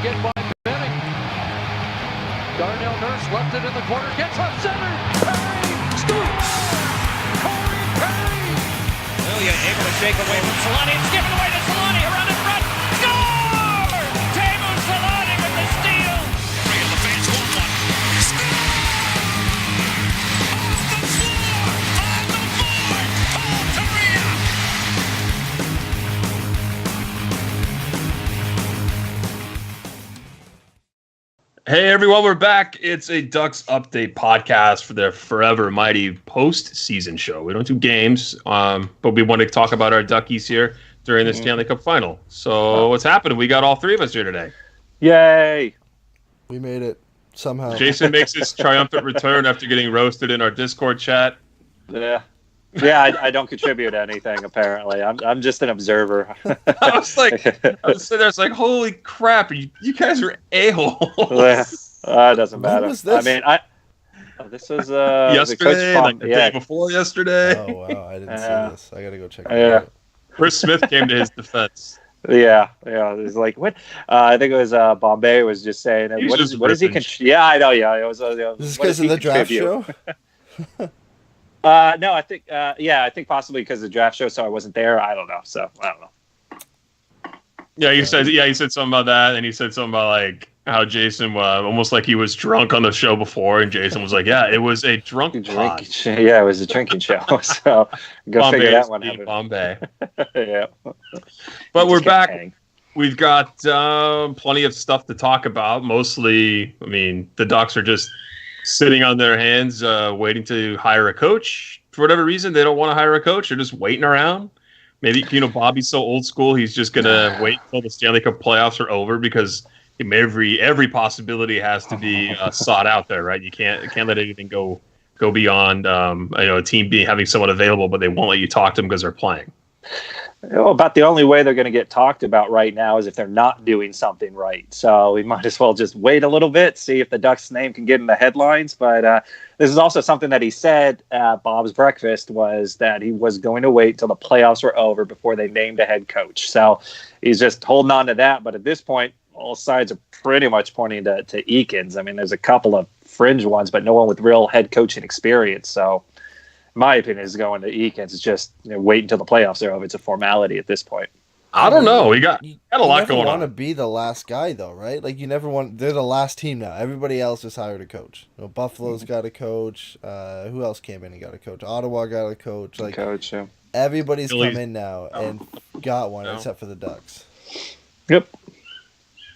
again by Benning. Darnell Nurse left it in the corner, gets left center. Perry scores! Corey Perry! Ilya able to shake away from Solani. It's given away to Solani. Around in front. Score! Teemu Solani with the steal. And the fans want one. Score! Off the floor! On the board! Paul Kariya! Hey everyone, we're back. It's a Ducks update podcast for their forever mighty postseason show. We don't do games, but we want to talk about our Duckies here during the Stanley Cup final. So what's happening? We got all three of us here today. Yay! We made it somehow. Jason makes his triumphant return after getting roasted in our Discord chat. Yeah, I don't contribute to anything apparently. I'm just an observer. I was sitting there, it's like, holy crap, you guys are a-holes. It doesn't matter. When was this? I mean, this was yesterday, like the day before yesterday. Oh wow, I didn't see this. I gotta go check it Yeah. out. Chris Smith came to his defense. Yeah. It was like what? I think it was Bombay was just saying. He's What just is he? ripping. Yeah, I know. Yeah, it was. This is because of the draft show. No, I think. I think possibly because of the draft show, so I wasn't there. I don't know. So I don't know. Yeah, he said something about that, and he said something about like how Jason almost like he was drunk on the show before, and Jason was like, "Yeah, it was a drunk pod." Yeah, it was a drinking show. So go Bombay figure that one out. Bombay. Yeah, But we're back. hang. We've got plenty of stuff to talk about. Mostly, I mean, the Ducks are just sitting on their hands, waiting to hire a coach. For whatever reason, they don't want to hire a coach. They're just waiting around. Maybe, Bobby's so old school, he's just going to wait until the Stanley Cup playoffs are over because every possibility has to be sought out there, right? You can't let anything go beyond a team having someone available, but they won't let you talk to them because they're playing. About the only way they're going to get talked about right now is if they're not doing something right. So we might as well just wait a little bit, see if the Ducks' name can get in the headlines. But this is also something that he said at Bob's breakfast was that he was going to wait till the playoffs were over before they named a head coach. So he's just holding on to that. But at this point, all sides are pretty much pointing to Eakins. I mean, there's a couple of fringe ones, but no one with real head coaching experience. So my opinion is going to Eakins. It's just wait until the playoffs are over. It's a formality at this point. I don't know. We got a lot going on. You never want to be the last guy, though, right? Like, you never want... They're the last team now. Everybody else has hired a coach. Buffalo's got a coach. Who else came in and got a coach? Ottawa got a coach. Like, Yeah. Everybody's Phillies. come in now and got one, except for the Ducks. Yep.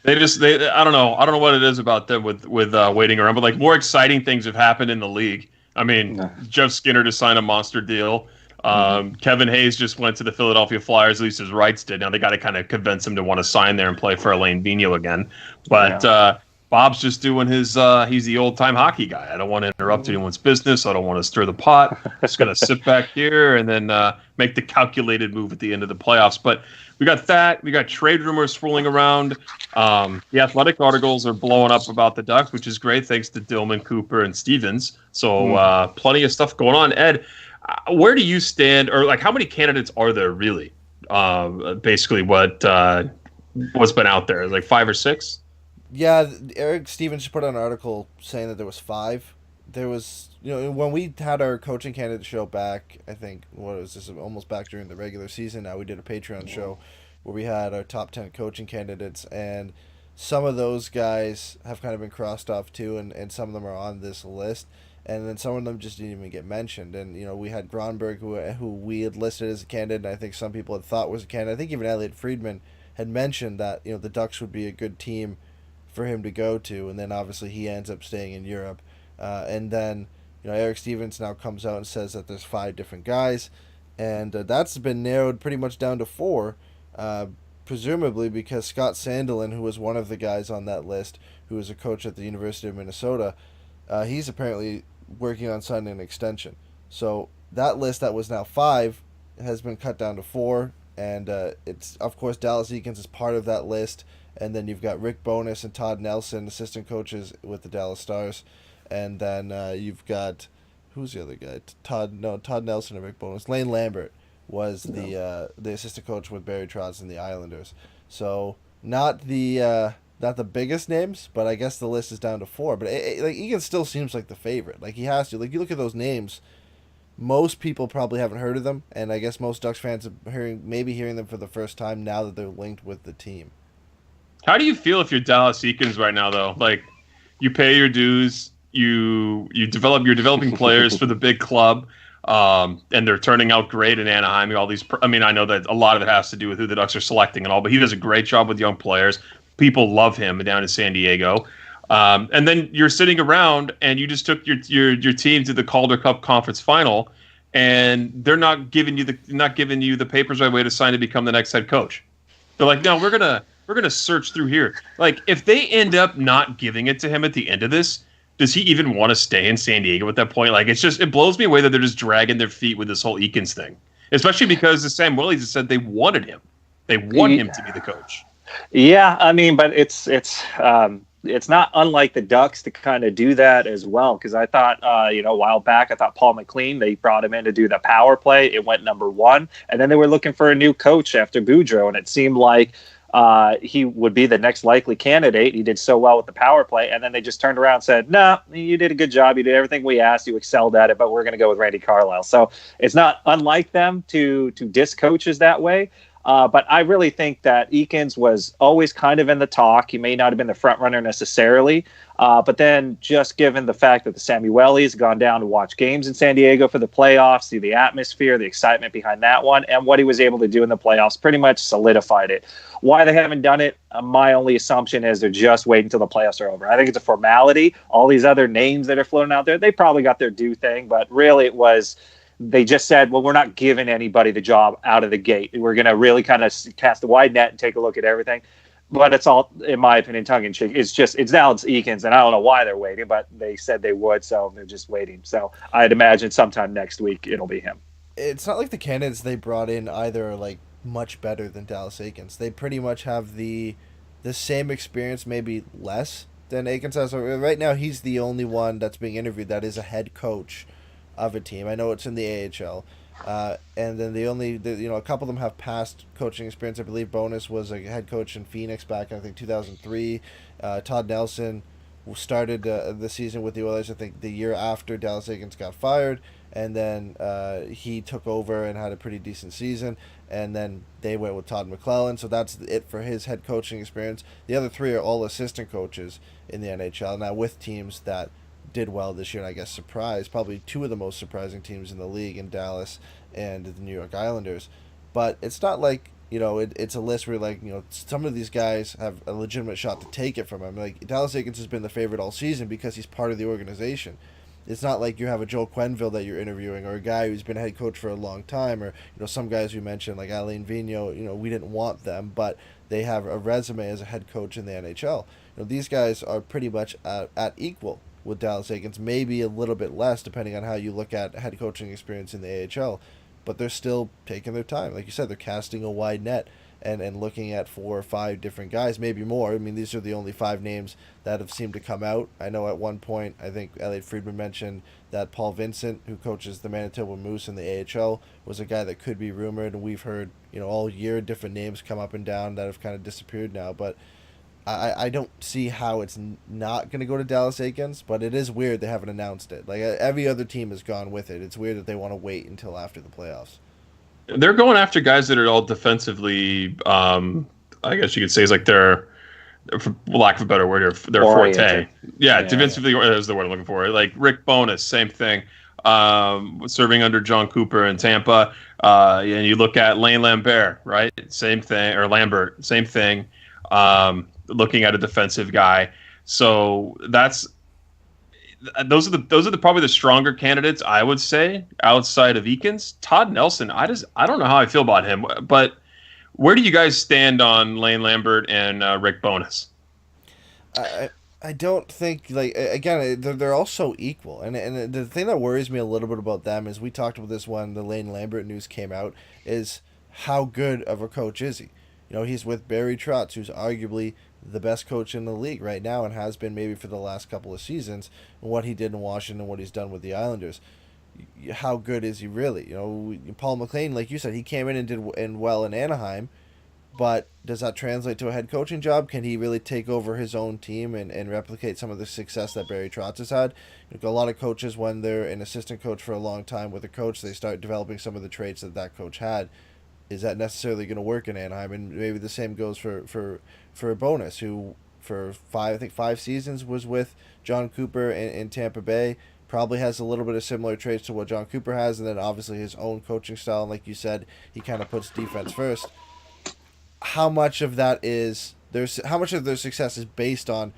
I don't know. I don't know what it is about them with waiting around, but like more exciting things have happened in the league. I mean, Jeff Skinner just signed a monster deal. Kevin Hayes just went to the Philadelphia Flyers, at least his rights did. Now they got to kind of convince him to want to sign there and play for Alain Vigneault again. But Bob's just doing his he's the old-time hockey guy. I don't want to interrupt anyone's business. I don't want to stir the pot. Just going to sit back here and then make the calculated move at the end of the playoffs. But we got that. We got trade rumors swirling around. The Athletic articles are blowing up about the Ducks, which is great, thanks to Dillman, Cooper, and Stevens. So plenty of stuff going on. Ed, where do you stand, or like how many candidates are there really? Basically, what's been out there, like 5 or 6? Yeah, Eric Stevens put out an article saying that there was 5. There was, when we had our coaching candidate show back, I think, what was this, almost back during the regular season now, we did a Patreon show where we had our top 10 coaching candidates, and some of those guys have kind of been crossed off too, and some of them are on this list, and then some of them just didn't even get mentioned. And, we had Gronberg, who we had listed as a candidate, and I think some people had thought was a candidate. I think even Elliot Friedman had mentioned that, the Ducks would be a good team for him to go to, and then obviously he ends up staying in Europe. And then, Eric Stevens now comes out and says that there's 5 different guys, and that's been narrowed pretty much down to 4, presumably because Scott Sandelin, who was one of the guys on that list, who was a coach at the University of Minnesota, he's apparently working on signing an extension. So that list that was now 5 has been cut down to 4, and it's, of course, Dallas Eakins is part of that list, and then you've got Rick Bowness and Todd Nelson, assistant coaches with the Dallas Stars. And then you've got, who's the other guy? Todd Nelson and Rick Bowness. Lane Lambert was the assistant coach with Barry Trotz and the Islanders. So not the not the biggest names, but I guess the list is down to 4. But like Egan still seems like the favorite. Like he has to. Like you look at those names, most people probably haven't heard of them, and I guess most Ducks fans are hearing them for the first time now that they're linked with the team. How do you feel if you're Dallas Eakins right now, though? Like, you pay your dues, you're developing players for the big club, and they're turning out great in Anaheim. All these, I mean, I know that a lot of it has to do with who the Ducks are selecting and all, but he does a great job with young players. People love him down in San Diego. And then you're sitting around and you just took your team to the Calder Cup Conference Final, and they're not giving you the papers right away to sign to become the next head coach. They're like, no, we're gonna search through here. Like, if they end up not giving it to him at the end of this, does he even want to stay in San Diego at that point? Like, it blows me away that they're just dragging their feet with this whole Eakins thing, especially because the Sam Willies has said they wanted him. They want him to be the coach. Yeah, I mean, but it's not unlike the Ducks to kind of do that as well. Because I thought, a while back, I thought Paul McLean, they brought him in to do the power play. It went number 1, and then they were looking for a new coach after Boudreau, and it seemed like he would be the next likely candidate. He did so well with the power play, and then they just turned around and said, "No, you did a good job. You did everything we asked. You excelled at it, but we're going to go with Randy Carlyle." So it's not unlike them to diss coaches that way. But I really think that Eakins was always kind of in the talk. He may not have been the front runner necessarily, but then just given the fact that the Samuelis gone down to watch games in San Diego for the playoffs, see the atmosphere, the excitement behind that one, and what he was able to do in the playoffs pretty much solidified it. Why they haven't done it, my only assumption is they're just waiting until the playoffs are over. I think it's a formality. All these other names that are floating out there, they probably got their due thing, but really it was... They just said, well, we're not giving anybody the job out of the gate. We're going to really kind of cast a wide net and take a look at everything. But it's all, in my opinion, tongue-in-cheek. It's now it's Eakins, and I don't know why they're waiting, but they said they would, so they're just waiting. So I'd imagine sometime next week it'll be him. It's not like the candidates they brought in either are like much better than Dallas Eakins. They pretty much have the same experience, maybe less than Eakins has. So right now, he's the only one that's being interviewed that is a head coach of a team. I know it's in the AHL, and then a couple of them have past coaching experience. I believe Bonus was a head coach in Phoenix back in, I think, 2003. Todd Nelson started the season with the Oilers, I think, the year after Dallas Eakins got fired, and then he took over and had a pretty decent season, and then they went with Todd McClellan, so that's it for his head coaching experience. The other 3 are all assistant coaches in the NHL, now with teams that did well this year, and I guess surprised probably 2 of the most surprising teams in the league in Dallas and the New York Islanders. But it's not like, it's a list where, like, some of these guys have a legitimate shot to take it from him. Like, Dallas Eakins has been the favorite all season because he's part of the organization. It's not like you have a Joel Quenneville that you're interviewing, or a guy who's been a head coach for a long time, or some guys we mentioned like Alain Vigneault. We didn't want them, but they have a resume as a head coach in the NHL. These guys are pretty much at equal with Dallas Eakins, maybe a little bit less depending on how you look at head coaching experience in the AHL, but they're still taking their time. Like you said, they're casting a wide net and looking at 4 or 5 different guys, maybe more. I mean, these are the only 5 names that have seemed to come out. I know at one point, I think Elliot Friedman mentioned that Paul Vincent, who coaches the Manitoba Moose in the AHL, was a guy that could be rumored, and we've heard, all year different names come up and down that have kind of disappeared now, but I don't see how it's not going to go to Dallas Eakins, but it is weird they haven't announced it. Like, every other team has gone with it. It's weird that they want to wait until after the playoffs. They're going after guys that are all defensively, I guess you could say, is like their, for lack of a better word, their forte. Yeah, defensively is the word I'm looking for. Like Rick Bowness, same thing. Serving under John Cooper in Tampa. And you look at Lane Lambert, right? Same thing. Or Lambert, same thing. Looking at a defensive guy. So those are the probably the stronger candidates, I would say, outside of Eakins. Todd Nelson, I don't know how I feel about him, but where do you guys stand on Lane Lambert and Rick Bowness? I don't think, like, again, they're all so equal, and the thing that worries me a little bit about them is, we talked about this when the Lane Lambert news came out, is how good of a coach is he? He's with Barry Trotz, who's arguably the best coach in the league right now and has been maybe for the last couple of seasons, and what he did in Washington and what he's done with the Islanders. How good is he really? Paul McLean, like you said, he came in and did well in Anaheim, But does that translate to a head coaching job? Can he really take over his own team and replicate some of the success that Barry Trotz has had? A lot of coaches, when they're an assistant coach for a long time with a coach, they start developing some of the traits that that coach had. Is that necessarily going to work in Anaheim? And maybe the same goes for a Bonus, who for 5 seasons was with John Cooper in Tampa Bay. Probably has a little bit of similar traits to what John Cooper has, and then obviously his own coaching style. And like you said, he kind of puts defense first. How much of that is how much of their success is based on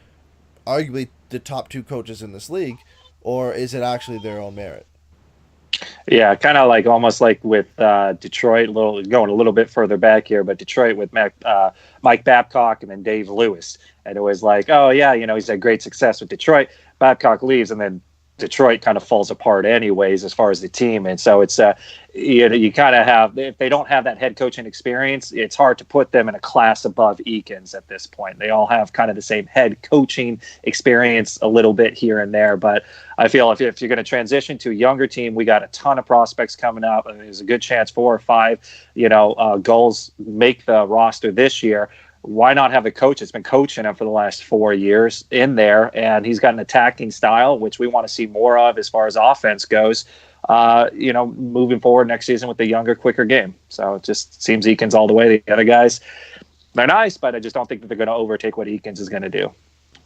arguably the top 2 coaches in this league, or is it actually their own merit? Yeah, kind of like almost like with Detroit, going a little bit further back here, but Detroit with Mike Babcock and then Dave Lewis. And it was like, oh, yeah, he's had great success with Detroit. Babcock leaves, and then Detroit kind of falls apart anyways as far as the team. And so it's you kind of have, if they don't have that head coaching experience, it's hard to put them in a class above Eakins at this point. They all have kind of the same head coaching experience a little bit here and there. But I feel if you're going to transition to a younger team, we got a ton of prospects coming up. I mean, there's a good chance 4 or 5 goals make the roster this year. Why not have a coach that's been coaching him for the last 4 years in there, and he's got an attacking style, which we want to see more of as far as offense goes, moving forward next season with the younger, quicker game. So it just seems Eakins all the way. The other guys, they're nice, but I just don't think that they're going to overtake what Eakins is going to do.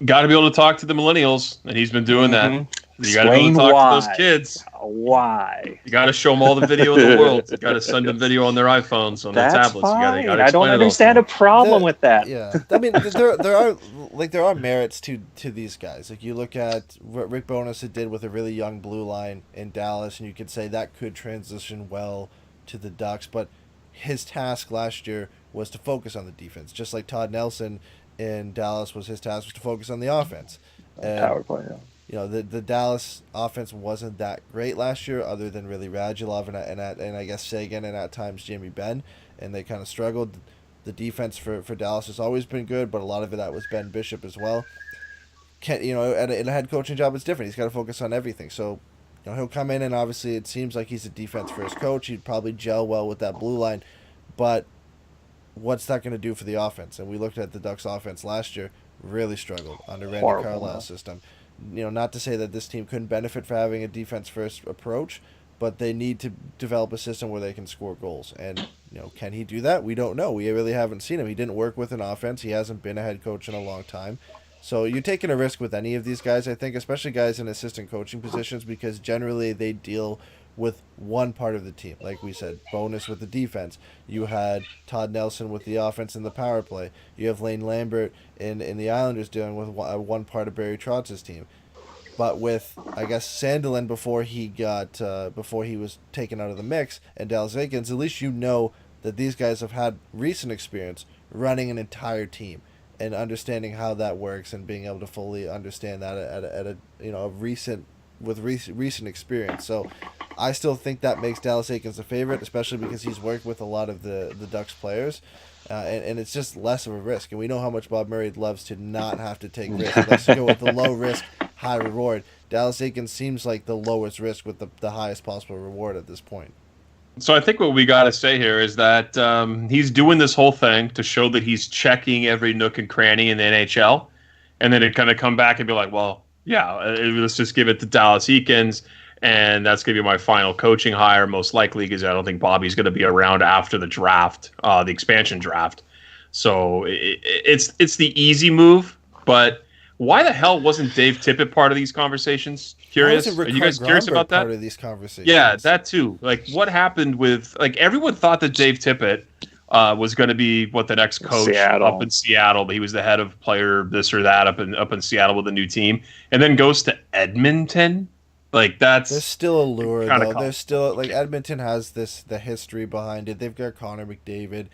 Got to be able to talk to the millennials, and he's been doing that. You got to be able to talk to those kids. Why? You got to show them all the video in the world. You got to send them video on their iPhones, on their tablets. Fine. You got to I don't understand a problem with that. Yeah, I mean, there are merits to these guys. Like, you look at what Rick Bowness did with a really young blue line in Dallas, and you could say that could transition well to the Ducks. But his task last year was to focus on the defense, just like Todd Nelson in Dallas his task was to focus on the offense. And, power play. Yeah. The Dallas offense wasn't that great last year, other than really Radulov and I guess Sagan and at times Jamie Benn, and they kind of struggled. The defense for Dallas has always been good, but a lot of that was Ben Bishop as well. In a head coaching job, it's different. He's got to focus on everything. So, he'll come in, and obviously it seems like he's a defense first coach. He'd probably gel well with that blue line, but what's that going to do for the offense? And we looked at the Ducks offense last year, really struggled under Randy Carlyle's system. Not to say that this team couldn't benefit from having a defense-first approach, but they need to develop a system where they can score goals. And, can he do that? We don't know. We really haven't seen him. He didn't work with an offense. He hasn't been a head coach in a long time. So you're taking a risk with any of these guys, I think, especially guys in assistant coaching positions, because generally they deal with one part of the team. Like we said, Bonus with the defense. You had Todd Nelson with the offense and the power play. You have Lane Lambert in the Islanders dealing with one part of Barry Trotz's team. But with, I guess, Sandelin before he was taken out of the mix, and Dallas Eakins, at least that these guys have had recent experience running an entire team and understanding how that works and being able to fully understand that at a recent experience. So I still think that makes Dallas Eakins a favorite, especially because he's worked with a lot of the Ducks players, and it's just less of a risk. And we know how much Bob Murray loves to not have to take risks. He loves to go with the low risk, high reward. Dallas Eakins seems like the lowest risk with the highest possible reward at this point. So I think what we got to say here is that he's doing this whole thing to show that he's checking every nook and cranny in the NHL, and then it kind of come back and be like, well, yeah, let's just give it to Dallas Eakins, and that's going to be my final coaching hire, most likely, because I don't think Bobby's going to be around after the draft, the expansion draft. So it's the easy move, but why the hell wasn't Dave Tippett part of these conversations? Curious? Are you guys curious about that? Part of these conversations? Yeah, that too. Like, what happened with, like, everyone thought that Dave Tippett was going to be the next coach up in Seattle, but he was the head of player this or that up in Seattle with a new team, and then goes to Edmonton. Like, that's there's still a lure though. There's still, like, Edmonton has the history behind it. They've got Connor McDavid.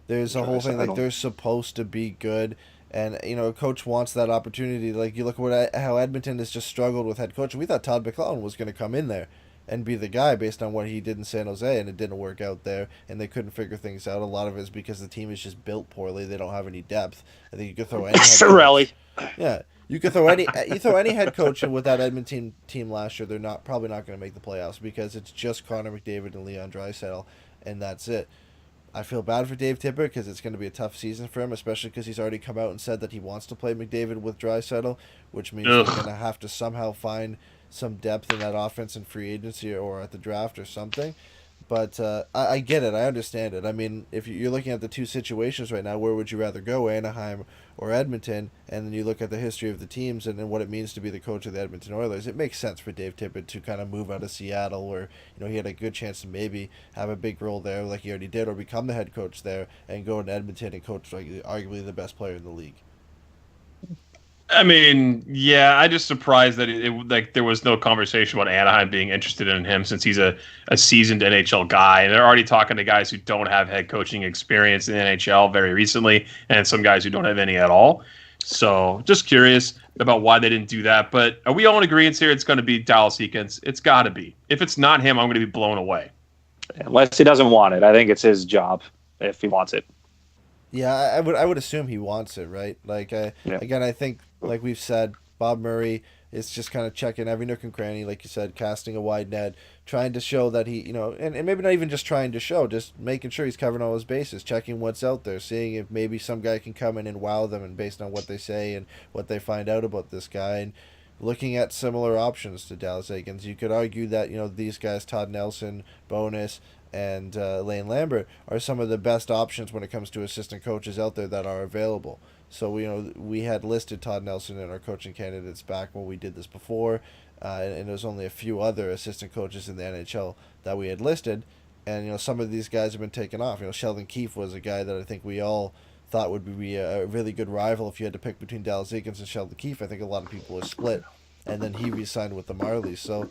There's a whole thing, like, they're supposed to be good. And, a coach wants that opportunity. Like, you look at how Edmonton has just struggled with head coach. We thought Todd McLellan was going to come in there and be the guy based on what he did in San Jose, and it didn't work out there, and they couldn't figure things out. A lot of it is because the team is just built poorly. They don't have any depth. I think you could throw any Sorelli. Yeah, you could throw any head coach in with that Edmonton team last year. They're probably not going to make the playoffs because it's just Connor McDavid and Leon Draisaitl, and that's it. I feel bad for Dave Tippett because it's going to be a tough season for him, especially because he's already come out and said that he wants to play McDavid with Draisaitl, which means they're going to have to somehow find some depth in that offense in free agency or at the draft or something. But I get it. I understand it. I mean, if you're looking at the two situations right now, where would you rather go, Anaheim or Edmonton? And then you look at the history of the teams and then what it means to be the coach of the Edmonton Oilers. It makes sense for Dave Tippett to kind of move out of Seattle, where he had a good chance to maybe have a big role there, like he already did, or become the head coach there, and go to Edmonton and coach like arguably the best player in the league. I mean, yeah, I just surprised that it like there was no conversation about Anaheim being interested in him, since he's a seasoned NHL guy, and they're already talking to guys who don't have head coaching experience in the NHL very recently, and some guys who don't have any at all. So just curious about why they didn't do that. But are we all in agreement here? It's going to be Dallas Eakins. It's got to be. If it's not him, I'm going to be blown away. Unless he doesn't want it. I think it's his job if he wants it. Yeah, I would assume he wants it, right? Like, again, I think, like we've said, Bob Murray is just kind of checking every nook and cranny, like you said, casting a wide net, trying to show that he, and maybe not even just trying to show, just making sure he's covering all his bases, checking what's out there, seeing if maybe some guy can come in and wow them, and based on what they say and what they find out about this guy, and looking at similar options to Dallas Eakins. You could argue that, these guys, Todd Nelson, Bonus, and Lane Lambert, are some of the best options when it comes to assistant coaches out there that are available. So we had listed Todd Nelson in our coaching candidates back when we did this before, and there's only a few other assistant coaches in the NHL that we had listed, and some of these guys have been taken off. Sheldon Keefe was a guy that I think we all thought would be a really good rival if you had to pick between Dallas Eakins and Sheldon Keefe. I think a lot of people were split, and then he re-signed with the Marlies. So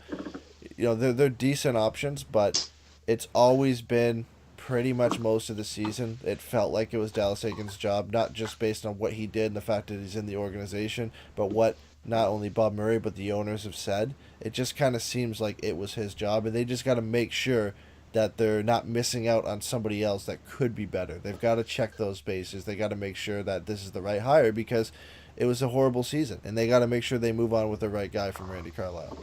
they're decent options, but it's always been pretty much most of the season, it felt like it was Dallas Eakins' job, not just based on what he did and the fact that he's in the organization, but what not only Bob Murray but the owners have said. It just kind of seems like it was his job, and they just got to make sure that they're not missing out on somebody else that could be better. They've got to check those bases. They got to make sure that this is the right hire, because it was a horrible season, and they got to make sure they move on with the right guy from Randy Carlyle.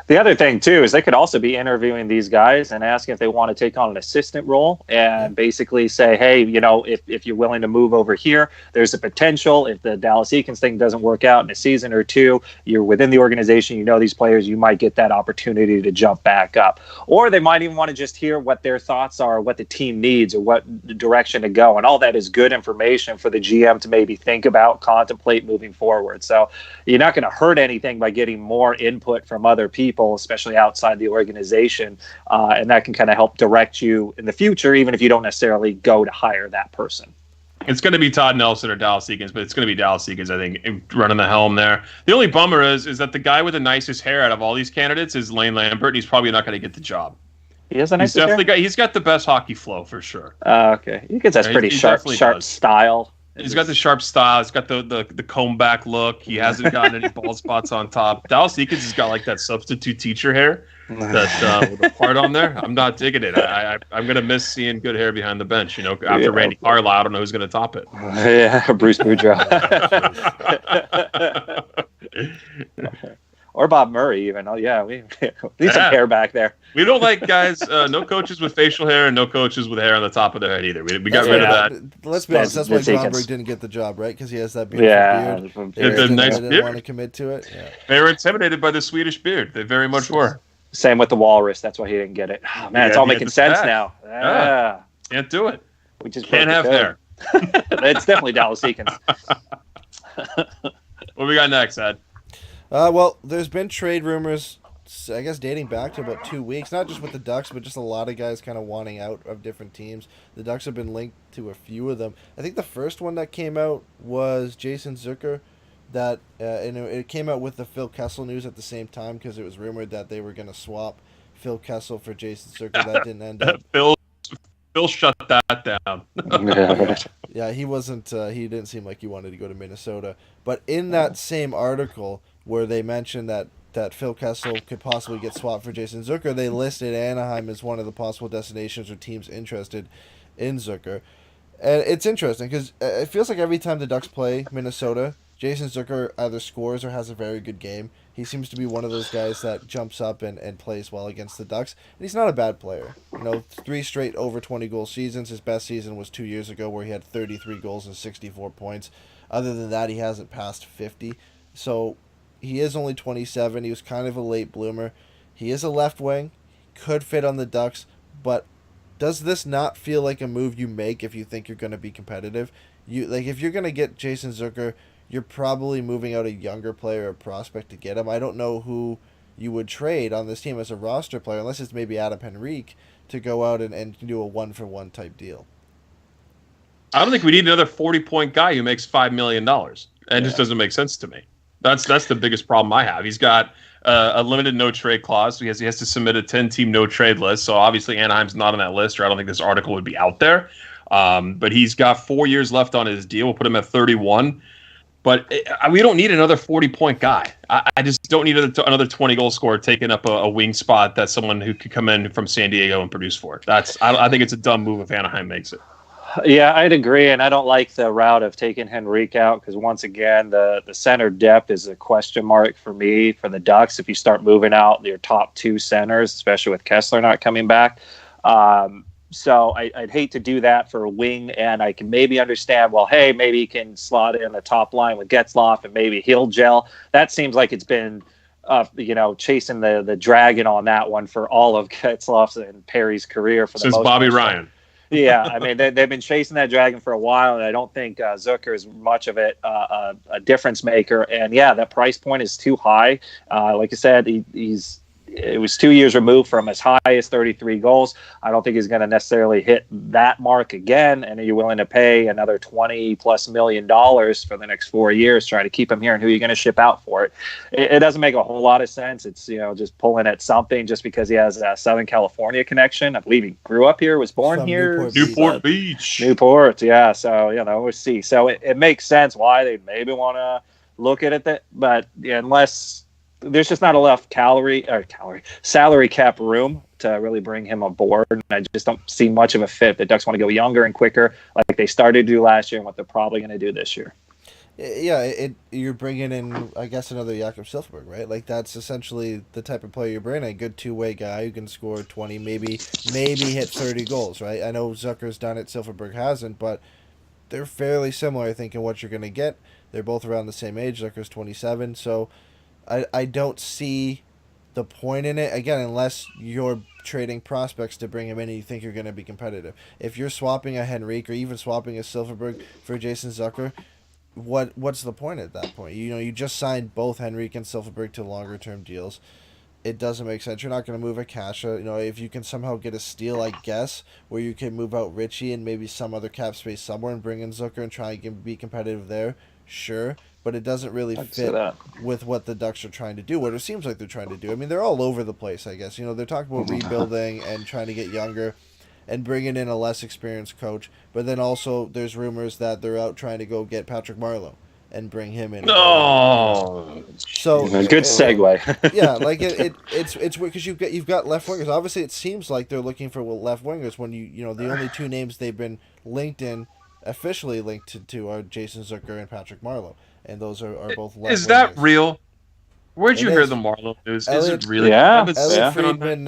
The other thing, too, is they could also be interviewing these guys and asking if they want to take on an assistant role and basically say, hey, if you're willing to move over here, there's a potential. If the Dallas Eakins thing doesn't work out in a season or two, you're within the organization, these players, you might get that opportunity to jump back up. Or they might even want to just hear what their thoughts are, what the team needs, or what direction to go. And all that is good information for the GM to maybe think about, contemplate moving forward. So you're not going to hurt anything by getting more input from other people, especially outside the organization, and that can kind of help direct you in the future, even if you don't necessarily go to hire that person. It's going to be Todd Nelson or Dallas Eakins, but it's going to be Dallas Eakins, I think, running the helm there. The only bummer is that the guy with the nicest hair out of all these candidates is Lane Lambert, and he's probably not going to get the job. He has a nice hair? He's got the best hockey flow for sure. Okay, Eakins has pretty sharp style. He's got the sharp style. He's got the comb back look. He hasn't gotten any bald spots on top. Dallas Eakins has got like that substitute teacher hair that with a part on there. I'm not digging it. I'm gonna miss seeing good hair behind the bench. After Randy Carlyle, I don't know who's gonna top it. Yeah, Bruce Boudreau. Or Bob Murray, even. Oh, yeah, we need some hair back there. We don't like guys, no coaches with facial hair and no coaches with hair on the top of their head either. We got rid of that. Let's be honest, that's why Gromberg didn't get the job, right? Because he has that beautiful beard. The nice beard. Didn't want to commit to it. Yeah. They were intimidated by the Swedish beard. They very much were. Same with the walrus. That's why he didn't get it. Oh, man, it's all making sense now. Yeah. Can't do it. We just can't have hair. It's definitely Dallas Eakins. What we got next, Ed? Well, there's been trade rumors, I guess, dating back to about 2 weeks, not just with the Ducks, but just a lot of guys kind of wanting out of different teams. The Ducks have been linked to a few of them. I think the first one that came out was Jason Zucker, and it came out with the Phil Kessel news at the same time, because it was rumored that they were going to swap Phil Kessel for Jason Zucker. That didn't end up. Phil shut that down. Yeah, he wasn't. He didn't seem like he wanted to go to Minnesota. But in that same article where they mentioned that Phil Kessel could possibly get swapped for Jason Zucker, they listed Anaheim as one of the possible destinations or teams interested in Zucker. And it's interesting because it feels like every time the Ducks play Minnesota, Jason Zucker either scores or has a very good game. He seems to be one of those guys that jumps up and plays well against the Ducks. And he's not a bad player. 3 straight over 20-goal seasons. His best season was 2 years ago where he had 33 goals and 64 points. Other than that, he hasn't passed 50. So he is only 27. He was kind of a late bloomer. He is a left wing. Could fit on the Ducks. But does this not feel like a move you make if you think you're going to be competitive? If you're going to get Jason Zucker, you're probably moving out a younger player or prospect to get him. I don't know who you would trade on this team as a roster player, unless it's maybe Adam Henrique, to go out and do a 1-for-1 type deal. I don't think we need another 40-point guy who makes $5 million. It just doesn't make sense to me. That's the biggest problem I have. He's got a limited no-trade clause. So he has to submit a 10-team no-trade list. So obviously Anaheim's not on that list, or I don't think this article would be out there. But he's got 4 years left on his deal. We'll put him at 31. But we don't need another 40-point guy. I just don't need another 20-goal scorer taking up a wing spot that someone who could come in from San Diego and produce for. I think it's a dumb move if Anaheim makes it. Yeah, I'd agree, and I don't like the route of taking Henrique out because, once again, the center depth is a question mark for me for the Ducks if you start moving out your top 2 centers, especially with Kessler not coming back. So I'd hate to do that for a wing, and I can maybe understand, well, hey, maybe he can slot in the top line with Getzlaf and maybe he'll gel. That seems like it's been, chasing the dragon on that one for all of Getzlaf's and Perry's career. Since Bobby Ryan. Yeah, I mean, they've been chasing that dragon for a while, and I don't think Zucker is much of it a difference maker. And, yeah, that price point is too high. Like I said, it was 2 years removed from as high as 33 goals. I don't think he's going to necessarily hit that mark again. And are you willing to pay another $20+ million for the next 4 years trying to keep him here? And who are you going to ship out for it? It doesn't make a whole lot of sense. It's, just pulling at something just because he has a Southern California connection. I believe he grew up here, was born here. Newport Beach. Newport, yeah. So, we'll see. So it makes sense why they maybe want to look at it. But unless there's just not enough salary cap room to really bring him aboard. And I just don't see much of a fit. The Ducks want to go younger and quicker like they started to do last year and what they're probably going to do this year. Yeah, you're bringing in, I guess, another Jakob Silfverberg, right? Like, that's essentially the type of player you're bringing, a good two-way guy who can score 20, maybe hit 30 goals, right? I know Zucker's done it, Silfverberg hasn't, but they're fairly similar, I think, in what you're going to get. They're both around the same age. Zucker's 27, so I don't see the point in it, again, unless you're trading prospects to bring him in and you think you're going to be competitive. If you're swapping a Henrique or even swapping a Silfverberg for Jason Zucker, what's the point at that point? You just signed both Henrique and Silfverberg to longer-term deals. It doesn't make sense. You're not going to move a Kasha. If you can somehow get a steal, I guess, where you can move out Richie and maybe some other cap space somewhere and bring in Zucker and try and be competitive there, sure. But it doesn't really fit with what the Ducks are trying to do, what it seems like they're trying to do. I mean, they're all over the place, I guess. They're talking about rebuilding and trying to get younger and bringing in a less experienced coach. But then also there's rumors that they're out trying to go get Patrick Marleau and bring him in. No. So good segue. Yeah, like it's weird because you've got left wingers. Obviously, it seems like they're looking for left wingers when the only 2 names they've been officially linked to are Jason Zucker and Patrick Marleau. And those are both left Is that real? Where'd you hear the Marleau news? Is it really? Yeah. Elliot Friedman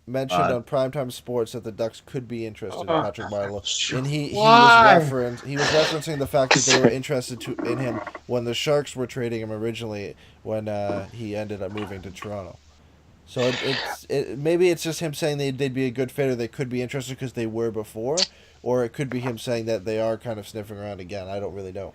mentioned on Primetime Sports that the Ducks could be interested in Patrick Marleau. And he was referencing the fact that they were interested in him when the Sharks were trading him originally when he ended up moving to Toronto. So maybe it's just him saying they'd be a good fit or they could be interested because they were before, or it could be him saying that they are kind of sniffing around again. I don't really know.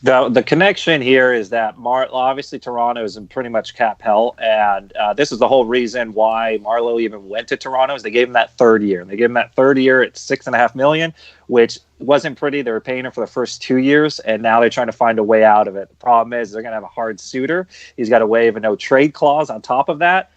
The connection here is that obviously Toronto is in pretty much cap hell, and this is the whole reason why Marleau even went to Toronto is they gave him that third year. And they gave him that third year at $6.5 million, which wasn't pretty. They were paying him for the first 2 years, and now they're trying to find a way out of it. The problem is they're going to have a hard suitor. He's got to waive a no trade clause on top of that.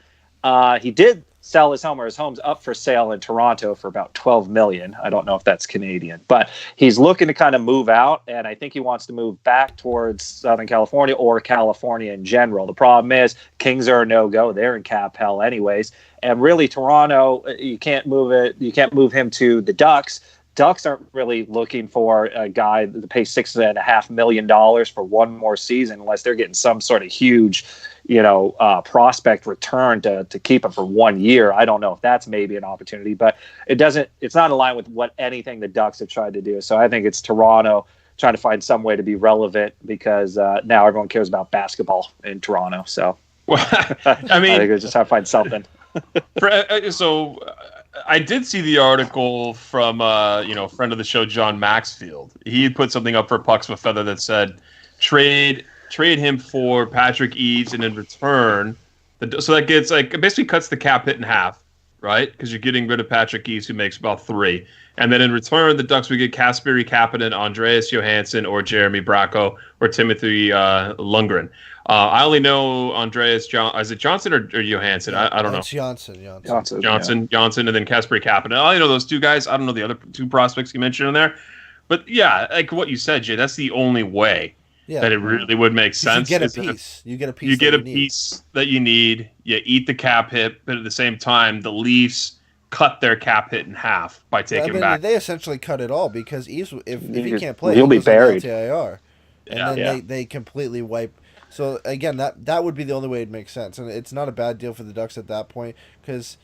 He did sell his home, or his home's up for sale in Toronto for about $12 million. I don't know if that's Canadian, but he's looking to kind of move out, and I think he wants to move back towards Southern California or California in general. The problem is Kings are a no-go. They're in cap hell anyways, and really Toronto, you can't move him to the Ducks Ducks aren't really looking for a guy to pay $6.5 million for one more season unless they're getting some sort of huge, prospect return to keep him for 1 year. I don't know if that's maybe an opportunity, but it's not in line with what anything the Ducks have tried to do. So I think it's Toronto trying to find some way to be relevant because now everyone cares about basketball in Toronto. So well, I mean, I think it's just how to find something. I did see the article from friend of the show John Maxfield. He had put something up for Pucks of a Feather that said trade him for Patrick Eaves, and in return, so that gets it basically cuts the cap hit in half, right? Because you're getting rid of Patrick Eaves, who makes about $3 million, and then in return, the Ducks would get Kasperi Kapanen, Andreas Johansson, or Jeremy Bracco, or Timothy Lundgren. I only know Andreas is it Johnson or Johansson? I don't know. It's Johnson, and then Kasperi Kapanen. I only know those two guys. I don't know the other two prospects you mentioned in there. But yeah, like what you said, Jay, that's the only way that it really would make sense. You get a piece. You get a piece. You get a piece that you need. You eat the cap hit, but at the same time, the Leafs cut their cap hit in half by taking back. They essentially cut it all because Eaves, if he can't play, he'll be buried. LTIR, and then they completely wipe. So again, that would be the only way it makes sense, and it's not a bad deal for the Ducks at that point because,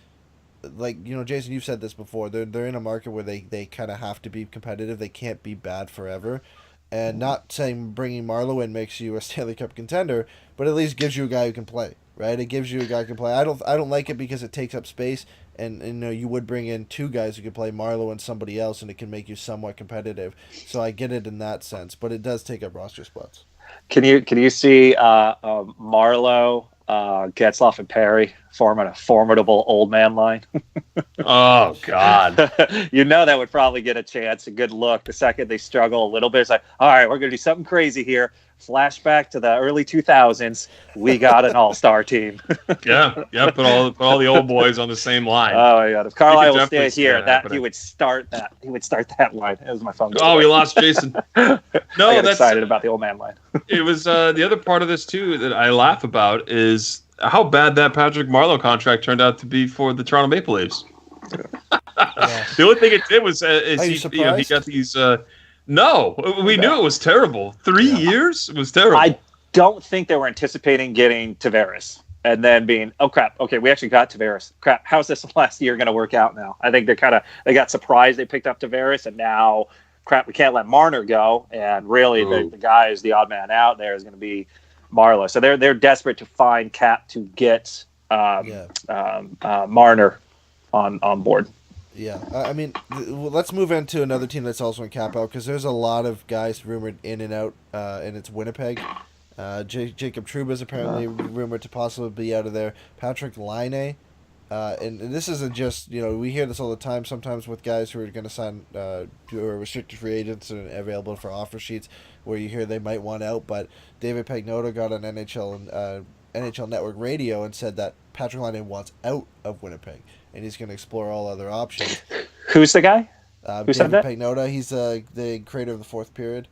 Jason, you've said this before. They're in a market where they kind of have to be competitive. They can't be bad forever, and not saying bringing Marleau in makes you a Stanley Cup contender, but at least gives you a guy who can play. Right? It gives you a guy who can play. I don't like it because it takes up space, and you would bring in two guys who could play Marleau and somebody else, and it can make you somewhat competitive. So I get it in that sense, but it does take up roster spots. Can you see Marleau, Getzlaf, and Perry forming a formidable old man line? Oh God! That would probably get a chance, a good look. The second they struggle a little bit, it's like, all right, we're gonna do something crazy here. Flashback to the early 2000s. We got an all-star team. yeah. Put all the old boys on the same line. Oh my God! If Carlisle will stay here, he would start that. He would start that line. That was my phone. Oh, we lost Jason. No, that's excited about the old man line. It was the other part of this too that I laugh about is how bad that Patrick Marleau contract turned out to be for the Toronto Maple Leafs. Yeah. The only thing it did was he got these. No, we knew it was terrible. 3 years was terrible. I don't think they were anticipating getting Tavares and then being, oh crap, okay, we actually got Tavares. Crap, how's this last year going to work out now? I think they got surprised they picked up Tavares, and now, crap, we can't let Marner go. And really, the guy who's the odd man out there is going to be Marleau. So they're desperate to find cap to get Marner on board. Yeah, I mean, let's move into another team that's also in cap out because there's a lot of guys rumored in and out, and it's Winnipeg. Jacob Trouba is apparently rumored to possibly be out of there. Patrick Laine, and this isn't just, we hear this all the time sometimes with guys who are going to sign, who are restricted free agents and available for offer sheets, where you hear they might want out. But David Pagnotta got on NHL Network Radio and said that Patrick Laine wants out of Winnipeg, and he's going to explore all other options. Who's the guy? Who said that? Pagnotta. He's the creator of the Fourth Period.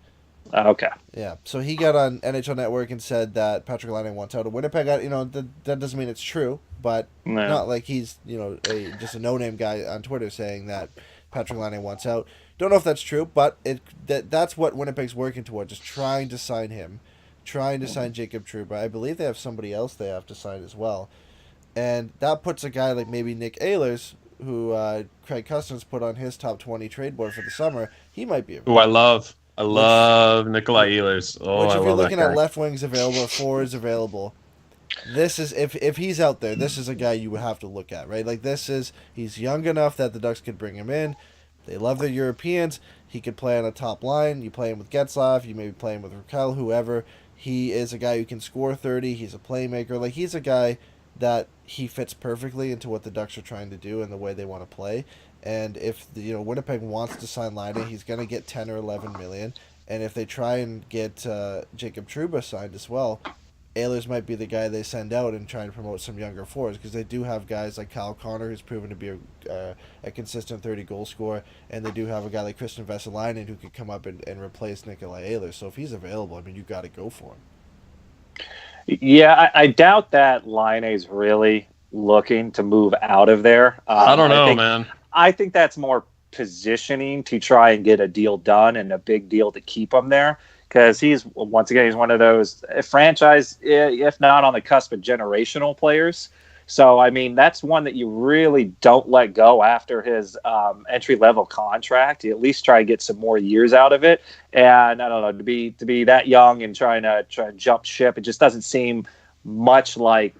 Okay. Yeah. So he got on NHL Network and said that Patrick Laine wants out of Winnipeg. That doesn't mean it's true, but not like he's just a no-name guy on Twitter saying that Patrick Laine wants out. Don't know if that's true, but that's what Winnipeg's working toward, just trying to sign him, trying to sign Jacob Trouba. I believe they have somebody else they have to sign as well. And that puts a guy like maybe Nick Ehlers, who Craig Custance put on his top 20 trade board for the summer. He might be. Who I love Nikolai Ehlers. Oh, which, if I you're love looking that guy. at left wings available, forwards available, this is if he's out there, this is a guy you would have to look at, right? Like he's young enough that the Ducks could bring him in. They love their Europeans. He could play on a top line. You play him with Getzlaf. You maybe play him with Raquel, whoever. He is a guy who can score 30. He's a playmaker. Like, he's a guy that he fits perfectly into what the Ducks are trying to do and the way they want to play. And if Winnipeg wants to sign Laine, he's going to get 10 or 11 million. And if they try and get Jacob Trouba signed as well, Ehlers might be the guy they send out and try and promote some younger forwards, because they do have guys like Kyle Connor, who's proven to be a consistent 30-goal scorer, and they do have a guy like Christian Vesalainen who could come up and replace Nikolai Ehlers. So if he's available, I mean, you got to go for him. Yeah, I doubt that Laine is really looking to move out of there. I don't know, man. I think that's more positioning to try and get a deal done and a big deal to keep him there. Because he's one of those franchise, if not on the cusp of generational players. So, I mean, that's one that you really don't let go after his entry-level contract. You at least try to get some more years out of it. And I don't know, to be that young and try and jump ship, it just doesn't seem much like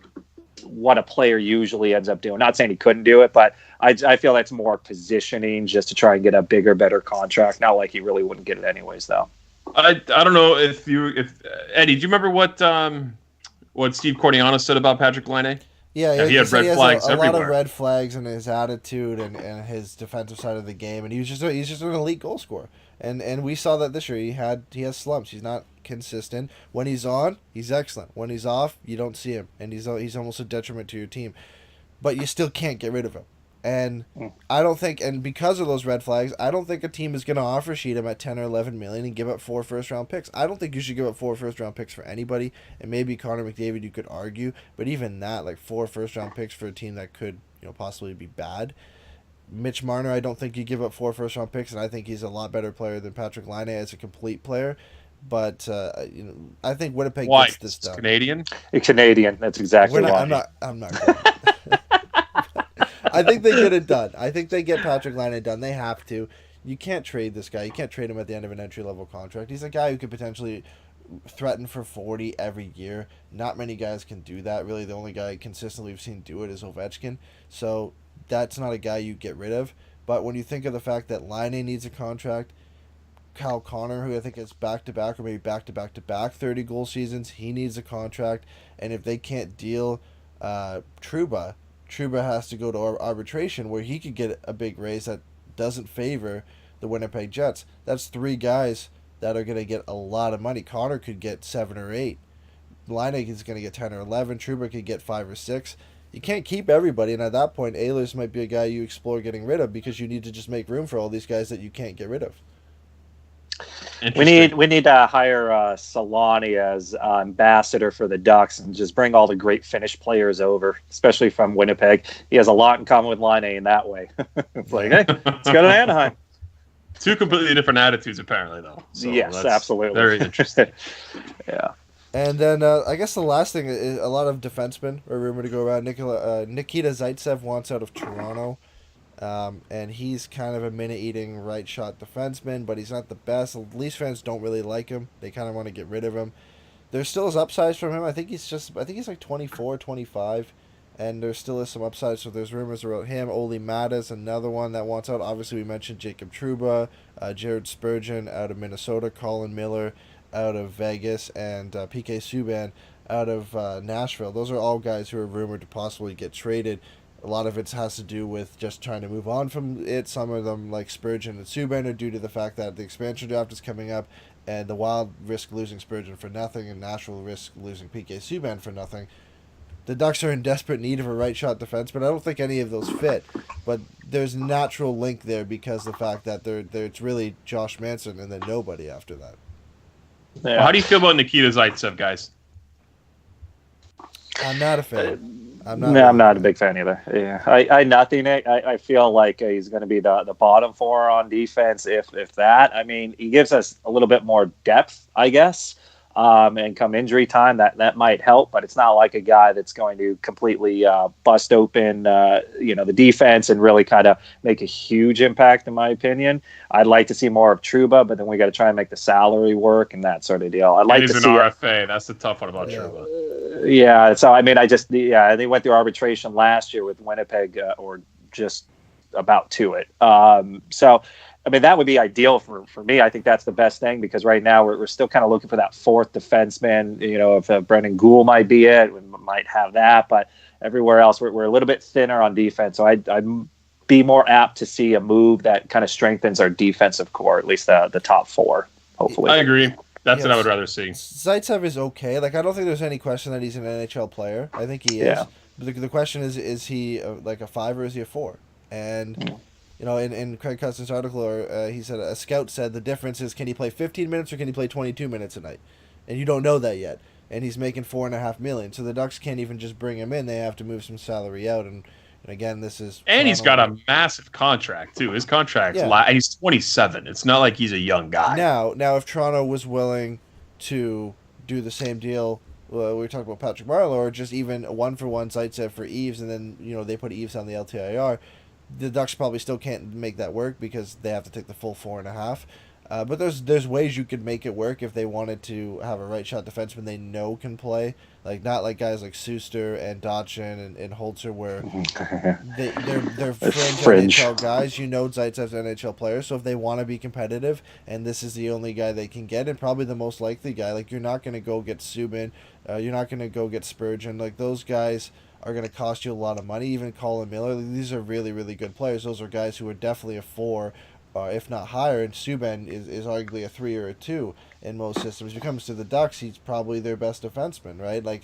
what a player usually ends up doing. Not saying he couldn't do it, but I feel that's more positioning just to try and get a bigger, better contract. Not like he really wouldn't get it anyways, though. I don't know if Eddie, do you remember what Steve Cordiano said about Patrick Laine? Yeah, he had red flags a everywhere. lot of red flags in his attitude and his defensive side of the game, and he's just an elite goal scorer. And we saw that this year. He has slumps. He's not consistent. When he's on, he's excellent. When he's off, you don't see him, and he's almost a detriment to your team. But you still can't get rid of him. And I don't think, and because of those red flags, I don't think a team is going to offer sheet him at 10 or 11 million and give up 4 first-round picks. I don't think you should give up 4 first-round picks for anybody. And maybe Connor McDavid, you could argue, but even that, like 4 first-round picks for a team that could, possibly be bad. Mitch Marner, I don't think you give up 4 first-round picks, and I think he's a lot better player than Patrick Laine as a complete player. But I think Winnipeg gets this done. Canadian? It's Canadian. That's exactly why. I'm not good. I think they get it done. I think they get Patrick Laine done. They have to. You can't trade this guy. You can't trade him at the end of an entry-level contract. He's a guy who could potentially threaten for 40 every year. Not many guys can do that. Really, the only guy consistently we've seen do it is Ovechkin. So that's not a guy you get rid of. But when you think of the fact that Laine needs a contract, Kyle Connor, who I think is back-to-back or maybe back-to-back-to-back 30-goal seasons, he needs a contract. And if they can't deal Trouba has to go to arbitration where he could get a big raise that doesn't favor the Winnipeg Jets. That's 3 guys that are going to get a lot of money. Connor could get 7 or 8. Laine is going to get 10 or 11. Trouba could get 5 or 6. You can't keep everybody, and at that point, Ehlers might be a guy you explore getting rid of because you need to just make room for all these guys that you can't get rid of. We need to hire Solani as ambassador for the Ducks and just bring all the great Finnish players over, especially from Winnipeg. He has a lot in common with Laine in that way. It's like, hey, let's go to Anaheim. 2 completely different attitudes, apparently, though. So yes, absolutely. Very interesting. Yeah. And then I guess the last thing is a lot of defensemen are rumored to go around. Nikita Zaitsev wants out of Toronto. And he's kind of a minute-eating right-shot defenseman, but he's not the best. Leafs fans don't really like him. They kind of want to get rid of him. There still is upsides from him. I think he's like 24, 25, and there still is some upside. So there's rumors about him. Oli Mattis, another one that wants out. Obviously, we mentioned Jacob Trouba, Jared Spurgeon out of Minnesota, Colin Miller out of Vegas, and PK Subban out of Nashville. Those are all guys who are rumored to possibly get traded. A lot of it has to do with just trying to move on from it. Some of them, like Spurgeon and Subban, are due to the fact that the expansion draft is coming up, and the Wild risk losing Spurgeon for nothing, and Nashville risk losing PK Subban for nothing. The Ducks are in desperate need of a right-shot defenseman. I don't think any of those fit, but there's a natural link there because of the fact that it's really Josh Manson and then nobody after that. Yeah. Well, how do you feel about Nikita Zaitsev, guys? I'm not a fan. I'm not a big fan either. Yeah, I feel like he's going to be the bottom 4 on defense, if that. I mean, he gives us a little bit more depth, I guess. And come injury time, that might help, but it's not like a guy that's going to completely bust open, the defense and really kind of make a huge impact, in my opinion. I'd like to see more of Trouba, but then we got to try and make the salary work and that sort of deal. I'd like he's to an see RFA. That's the tough one about Trouba. Yeah, so I mean, they went through arbitration last year with Winnipeg, or just about to it. So. I mean, that would be ideal for me. I think that's the best thing because right now we're still kind of looking for that 4th defenseman. If Brendan Gould might be it, we might have that. But everywhere else, we're a little bit thinner on defense. So I'd be more apt to see a move that kind of strengthens our defensive core, at least the top 4, hopefully. I agree. That's what I would rather see. Zaitsev is okay. Like, I don't think there's any question that he's an NHL player. I think he is. Yeah. But the question is he like a 5 or is he a 4? And... in Craig Cousins' article, he said a scout said the difference is can he play 15 minutes or can he play 22 minutes a night, and you don't know that yet. And he's making $4.5 million, so the Ducks can't even just bring him in; they have to move some salary out. And And again, this is and he's got Toronto. a massive contract too. His contract, Yeah. he's 27. It's not like he's a young guy. Now, if Toronto was willing to do the same deal, we were talking about Patrick Marleau, or just even 1-for-1 Zaitsev for Eves, and then they put Eves on the LTIR, the Ducks probably still can't make that work because they have to take the full 4.5. But there's ways you could make it work if they wanted to have a right shot defenseman they know can play, like not like guys like Suster and Dotchin and Holzer, where they're fringe NHL guys. Zaitsev's an NHL player, so if they want to be competitive, and this is the only guy they can get, and probably the most likely guy, like you're not going to go get Subban, you're not going to go get Spurgeon, like those guys are going to cost you a lot of money. Even Colin Miller, these are really, really good players. Those are guys who are definitely a 4, if not higher. And Subban is arguably a 3 or a 2 in most systems. When it comes to the Ducks, he's probably their best defenseman, right? Like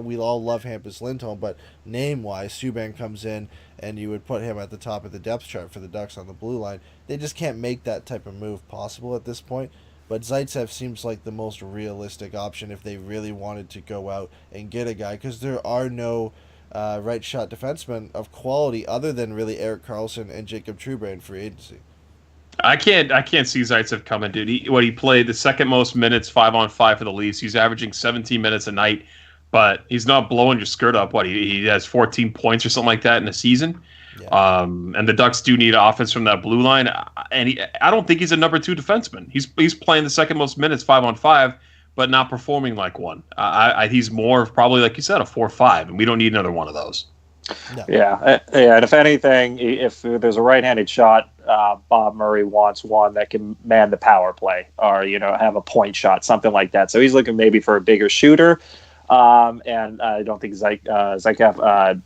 we all love Hampus Lindholm, but name-wise, Subban comes in, and you would put him at the top of the depth chart for the Ducks on the blue line. They just can't make that type of move possible at this point. But Zaitsev seems like the most realistic option if they really wanted to go out and get a guy, because there are no right shot defensemen of quality other than really Erik Karlsson and Jacob Trouba in free agency. I can't see Zaitsev coming, dude. He played the second most minutes 5-on-5 for the Leafs. He's averaging 17 minutes a night, but he's not blowing your skirt up. He has 14 points or something like that in a season. Yeah. And the Ducks do need offense from that blue line. And I don't think he's a number 2 defenseman. He's playing the second most minutes 5-on-5, but not performing like one. He's more of probably, like you said, a 4-5, and we don't need another one of those. No. Yeah. And if anything, if there's a right-handed shot, Bob Murray wants one that can man the power play, or have a point shot, something like that. So he's looking maybe for a bigger shooter, and I don't think Zaitsev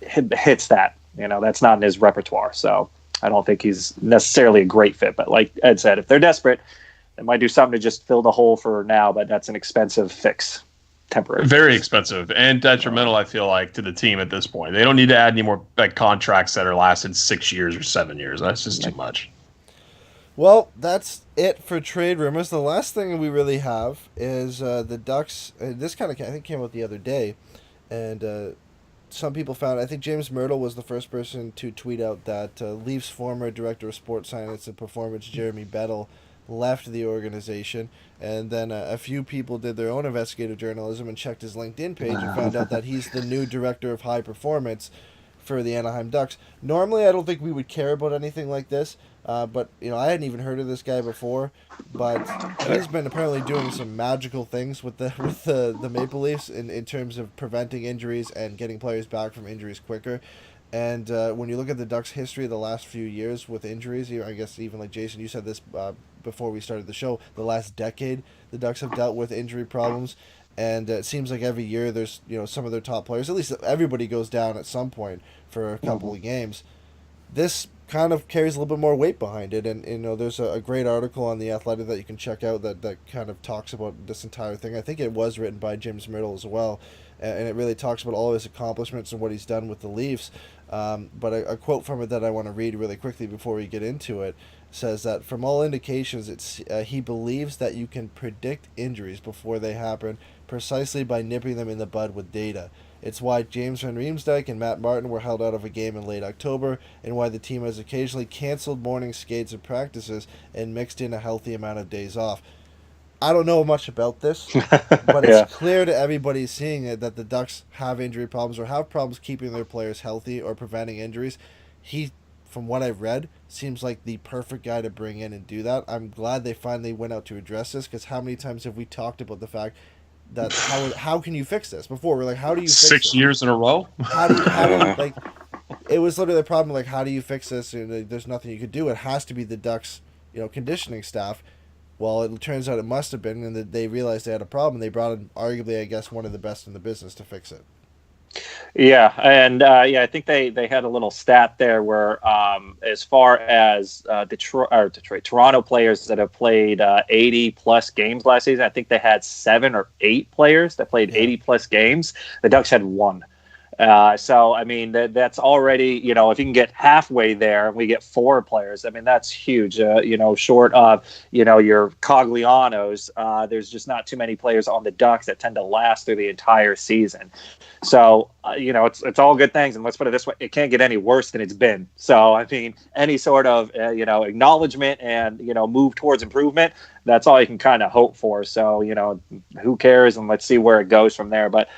hits that. That's not in his repertoire. So I don't think he's necessarily a great fit. But like Ed said, if they're desperate, they might do something to just fill the hole for now, but that's an expensive fix. Temporary. Very expensive and detrimental, I feel like, to the team at this point. They don't need to add any more contracts that are lasted 6 years or 7 years. That's just too much. Well, that's it for trade rumors. The last thing we really have is the Ducks. This kind of, I think, came out the other day, and some people found, I think James Myrtle was the first person to tweet out that Leafs former director of sports science and performance, Jeremy Bettle, left the organization, and then a few people did their own investigative journalism and checked his LinkedIn page and found out that he's the new director of high performance for the Anaheim Ducks. Normally, I don't think we would care about anything like this, but I hadn't even heard of this guy before, but he's been apparently doing some magical things with the Maple Leafs in terms of preventing injuries and getting players back from injuries quicker. And when you look at the Ducks' history the last few years with injuries, I guess even like Jason, you said this before we started the show, the last decade the Ducks have dealt with injury problems. And it seems like every year there's some of their top players, at least everybody goes down at some point for a couple of games. This kind of carries a little bit more weight behind it. And there's a great article on The Athletic that you can check out that kind of talks about this entire thing. I think it was written by James Myrtle as well. And it really talks about all of his accomplishments and what he's done with the Leafs. But a quote from it that I want to read really quickly before we get into it says that from all indications, he believes that you can predict injuries before they happen precisely by nipping them in the bud with data. It's why James Van Riemsdyk and Matt Martin were held out of a game in late October, and why the team has occasionally canceled morning skates and practices and mixed in a healthy amount of days off. I don't know much about this, but it's clear to everybody seeing it that the Ducks have injury problems or have problems keeping their players healthy or preventing injuries. He, from what I've read, seems like the perfect guy to bring in and do that. I'm glad they finally went out to address this, because how many times have we talked about the fact that how can you fix this? Before we're like, how do you fix 6 years in a row? How do you like? It was literally the problem. Like, how do you fix this? And there's nothing you could do. It has to be the Ducks, conditioning staff. Well, it turns out it must have been, and that they realized they had a problem. They brought in, arguably, I guess, one of the best in the business to fix it. Yeah, and I think they had a little stat there where, as far as Toronto players that have played 80 plus games last season, I think they had 7 or 8 players that played 80 plus games. The Ducks had 1. So, I mean, that's already, if you can get halfway there and we get 4 players, I mean, that's huge. Short of, your Coglianos, there's just not too many players on the Ducks that tend to last through the entire season. So, it's all good things. And let's put it this way, it can't get any worse than it's been. So, I mean, any sort of, acknowledgement and, move towards improvement, that's all you can kind of hope for. So, who cares? And let's see where it goes from there. But,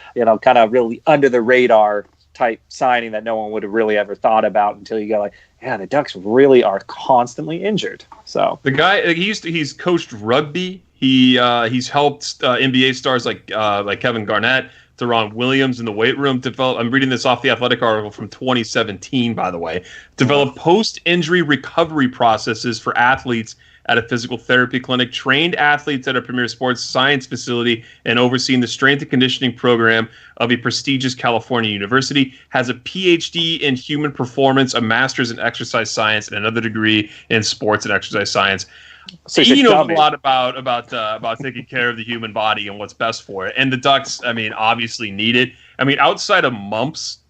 kind of really under the radar type signing that no one would have really ever thought about until you go like, yeah, the Ducks really are constantly injured. So the guy, he's coached rugby. He's helped NBA stars like Kevin Garnett, Deron Williams in the weight room develop. I'm reading this off the Athletic article from 2017, by the way. Develop post-injury recovery processes for athletes at a physical therapy clinic, trained athletes at a premier sports science facility, and overseen the strength and conditioning program of a prestigious California university. Has a PhD in human performance, a master's in exercise science, and another degree in sports and exercise science. So he knows a lot about taking care of the human body and what's best for it. And the Ducks, I mean, obviously need it. I mean, outside of mumps,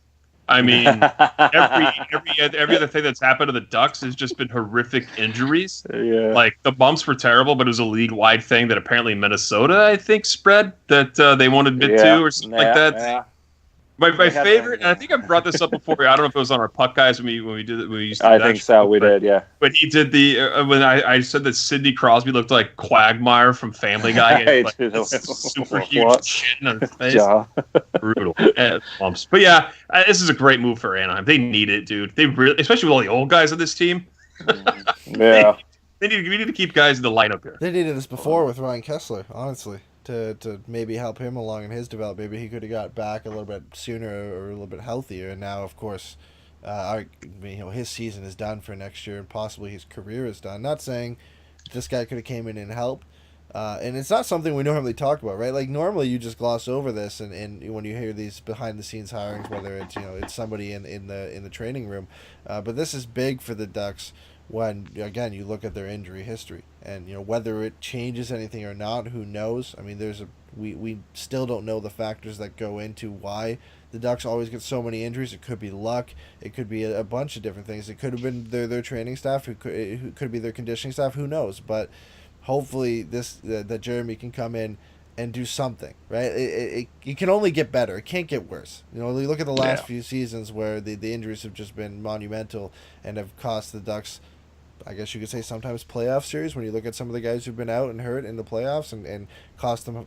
I mean, every other thing that's happened to the Ducks has just been horrific injuries. Yeah. Like the bumps were terrible, but it was a league-wide thing that apparently Minnesota, I think, spread that they won't admit to or something like that. Yeah. My favorite, and I think I brought this up before. I don't know if it was on our Puck Guys when we did it. We used to. I think so. We did, yeah. But he did the when I said that Sidney Crosby looked like Quagmire from Family Guy. And like super huge chin on his face. Yeah. Brutal. Bumps. But yeah, this is a great move for Anaheim. They need it, dude. They really, especially with all the old guys on this team. Yeah. We need to keep guys in the lineup here. They needed this before with Ryan Kessler, honestly. To maybe help him along in his development. Maybe he could have got back a little bit sooner or a little bit healthier. And now, of course, his season is done for next year, and possibly his career is done. Not saying this guy could have came in and helped. And it's not something we normally talk about, right? Like normally you just gloss over this, and when you hear these behind the scenes hirings, whether it's it's somebody in the training room, but this is big for the Ducks. When again you look at their injury history, and whether it changes anything or not, who knows? I mean, we still don't know the factors that go into why the Ducks always get so many injuries. It could be luck, it could be a bunch of different things. It could have been their training staff, who could be their conditioning staff. Who knows? But hopefully that Jeremy can come in and do something, right? It can only get better. It can't get worse. You look at the last few seasons where the injuries have just been monumental and have cost the Ducks, I guess you could say, sometimes playoff series. When you look at some of the guys who've been out and hurt in the playoffs and cost them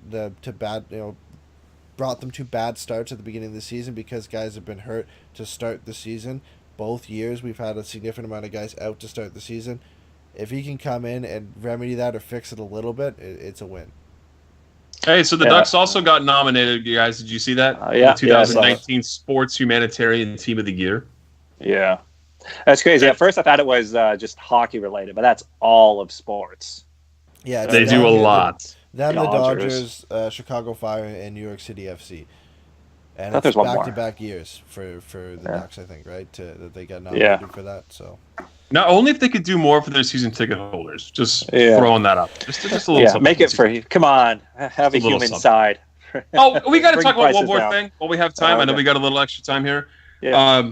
brought them to bad starts at the beginning of the season because guys have been hurt to start the season. Both years we've had a significant amount of guys out to start the season. If he can come in and remedy that or fix it a little bit, it's a win. Hey, so the Ducks also got nominated, you guys. Did you see that? Yeah. The 2019 Sports Humanitarian Team of the Year. Yeah. That's crazy. At first I thought it was just hockey related, but that's all of sports. Yeah. They do a lot. The Dodgers, Chicago Fire, and New York City FC. And it's back-to-back years for the Ducks, I think, right? That they got nominated for that. So. Not only if they could do more for their season ticket holders, just throwing that up. Just a little something. Make it for you. Come on. Have a human side. Oh, we got to talk about one more thing while we have time. I know we got a little extra time here. Yeah.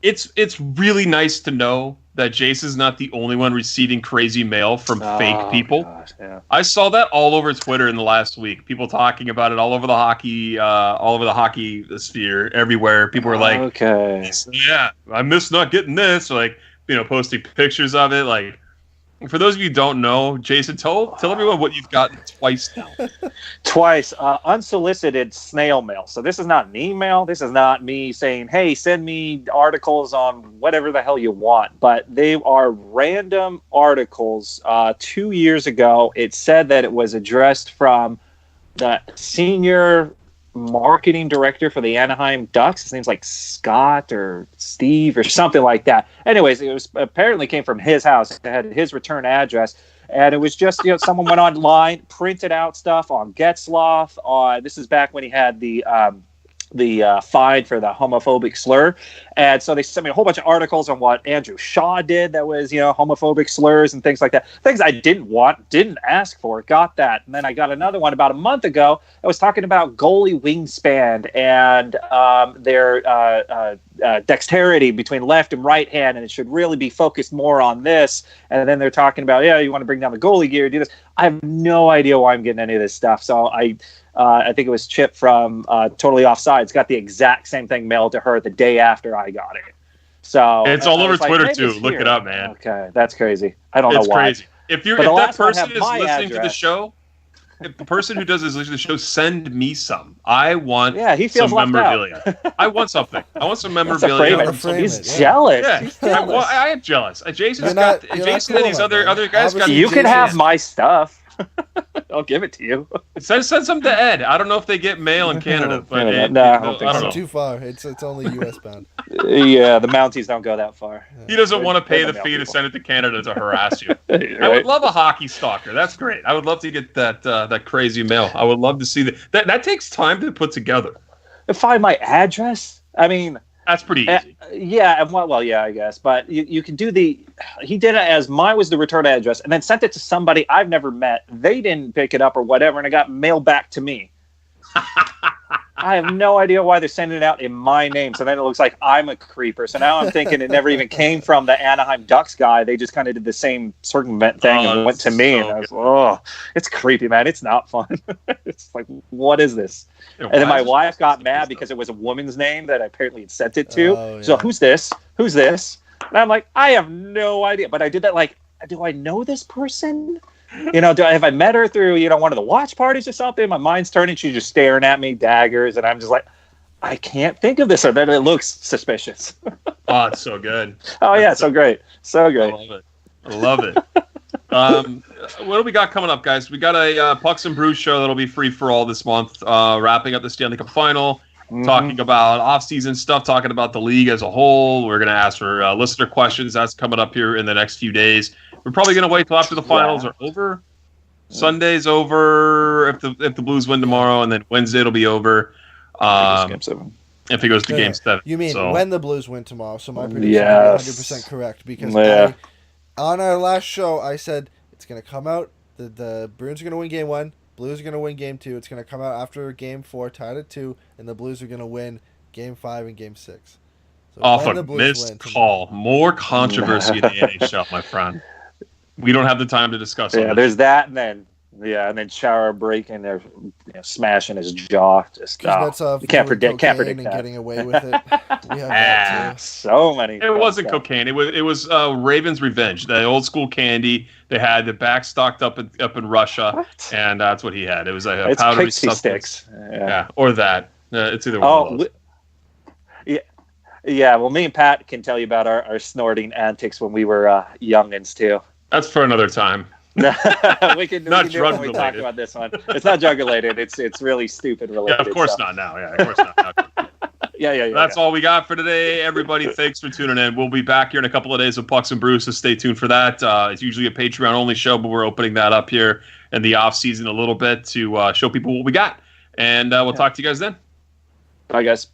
It's really nice to know that Jason's not the only one receiving crazy mail from fake people. Gosh, yeah. I saw that all over Twitter in the last week. People talking about it all over the hockey sphere, everywhere. People were like, "Okay, yeah, I miss not getting this." Like, posting pictures of it. Like, for those of you who don't know, Jason, tell everyone what you've gotten twice now. Twice, unsolicited snail mail. So this is not an email. This is not me saying, "Hey, send me articles on whatever the hell you want." But they are random articles. 2 years ago, it said that it was addressed from the senior marketing director for the Anaheim Ducks. His name's like Scott or Steve or something like that. Anyways, it was apparently came from his house. It had his return address, and it was just someone went online, printed out stuff on Getzloff. This is back when he had the fine for the homophobic slur. And so they sent me a whole bunch of articles on what Andrew Shaw did that was, homophobic slurs and things like that. Things I didn't ask for, got that. And then I got another one about a month ago that was talking about goalie wingspan and their dexterity between left and right hand, and it should really be focused more on this. And then they're talking about, you want to bring down the goalie gear, do this. I have no idea why I'm getting any of this stuff. So I think it was Chip from Totally Offsides got the exact same thing mailed to her the day after I got it. So it's all over Twitter too. Look it up, man. Okay, that's crazy. I don't know why. It's crazy. If that person is listening to the show, if the person who does this listening to the show, send me some. I want he feels some memorabilia. I want something. I want some memorabilia. He's jealous. Yeah. He's jealous. I am jealous. Jason's got Jason and these other guys got. You can have my stuff. I'll give it to you. Send some to Ed. I don't know if they get mail in Canada, but I don't think so. Too far. It's only U.S. bound. Yeah, the Mounties don't go that far. He doesn't want to pay the fee to send it to Canada to harass you. Right. I would love a hockey stalker. That's great. I would love to get that crazy mail. I would love to see that. That takes time to put together. Find my address. I mean, that's pretty easy. Yeah, I guess. But you can do he did it as mine was the return address and then sent it to somebody I've never met. They didn't pick it up or whatever, and it got mailed back to me. I have no idea why they're sending it out in my name. So then it looks like I'm a creeper. So now I'm thinking it never even came from the Anaheim Ducks guy. They just kind of did the same circumvent thing and went to me. And I was, it's creepy, man. It's not fun. It's like, what is this? And then my wife got mad because it was a woman's name that I apparently had sent it to. Oh, yeah. So who's this? Who's this? And I'm like, I have no idea. But I did that do I know this person? Have I met her through, one of the watch parties or something? My mind's turning. She's just staring at me, daggers. And I'm just like, I can't think of this. Or then it looks suspicious. Oh, it's so good. Oh, yeah. So great. So great. I love it. What do we got coming up, guys? We got a Pucks and Brews show that'll be free for all this month. Wrapping up the Stanley Cup final. Talking about off-season stuff, talking about the league as a whole. We're going to ask for listener questions. That's coming up here in the next few days. We're probably going to wait till after the finals are over. Sunday's over if the Blues win tomorrow, and then Wednesday it'll be over. If it goes to Game 7. You mean when the Blues win tomorrow? So my prediction is 100% correct because on our last show I said it's going to come out. The Bruins are going to win Game 1. Blues are going to win Game 2. It's going to come out after Game 4, tied at 2, and the Blues are going to win Game 5 and Game 6. So off a missed call. More controversy in the NHL, my friend. We don't have the time to discuss it. Yeah, there's that, and then Chara breaking their, smashing his jaw. Just you can't predict that. And getting away with it. We have that too. So many. It wasn't cocaine. It was Raven's Revenge, the old school candy. They had the back stocked up in Russia, and that's what he had. It was a powdery substance. Sticks. Yeah, or that. It's either one of those. Yeah. Well, me and Pat can tell you about our snorting antics when we were youngins too. That's for another time. we can drug related. Talk about this one. It's not drug related. It's really stupid related. Yeah, of course not now. Yeah, of course not. Yeah. That's all we got for today, everybody. Thanks for tuning in. We'll be back here in a couple of days with Pucks and Brews, so stay tuned for that. It's usually a Patreon-only show, but we're opening that up here in the off-season a little bit to show people what we got. And we'll talk to you guys then. Bye, guys.